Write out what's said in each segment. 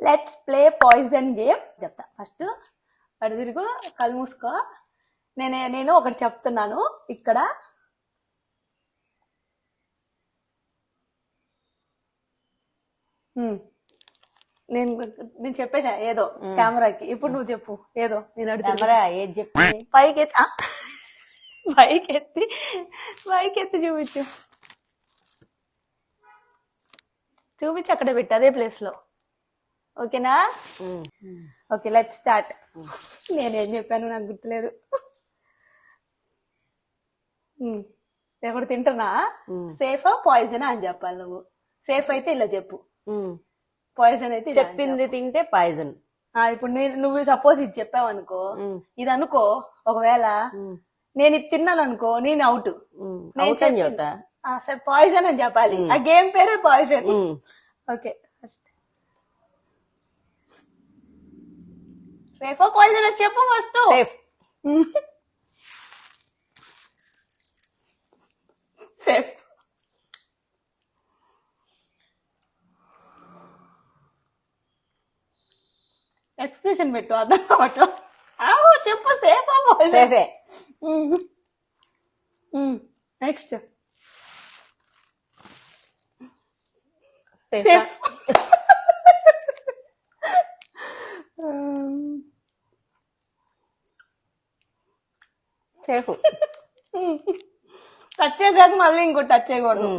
Let's play poison game చెప్తా. First అటు తిరుగు, కళ్ళు మూసుకో. నేను ఒకటి చెప్తున్నాను ఇక్కడ. నేను చెప్పేసా ఏదో కెమెరాకి. ఇప్పుడు నువ్వు చెప్పు ఏదో. నేను కెమెరా ఏది చెప్పి పైకి ఎత్తి చూపించు. అక్కడ పెట్టు, అదే ప్లేస్ లో. ఓకేనా? Okay, let's start. నేనేం చెప్పాను నాకు గుర్తులేదు. ఒకటి తింటున్నా. సేఫా పాయిజనా అని చెప్పాలి నువ్వు. సేఫ్ అయితే ఇలా చెప్పు, పాయిజన్ అయితే చెప్పింది తింటే పాయిజన్. ఇప్పుడు నువ్వు సపోజ్ ఇది చెప్పావు అనుకో, ఇది అనుకో, ఒకవేళ నేను ఇది తిన్నాను అనుకో, నేను అవుట్. చెప్తా సరే పాయిజన్ అని చెప్పాలి. ఆ గేమ్ పేరే poison. Okay, first safe poison అని చెప్పు ఫస్ట్. సేఫ్. సేఫ్. ఎక్స్ప్రెషన్ పెట్టు, అర్థం కావట్లేదు. చెప్పు సేఫ్ పాయిజన్. సేఫే. Next safe. Safe. Safe. Touch చేసాక మళ్ళీ ఇంకో టచ్ చేయకూడదు.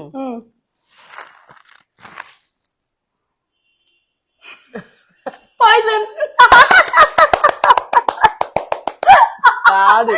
పాయిజన్ కాదు.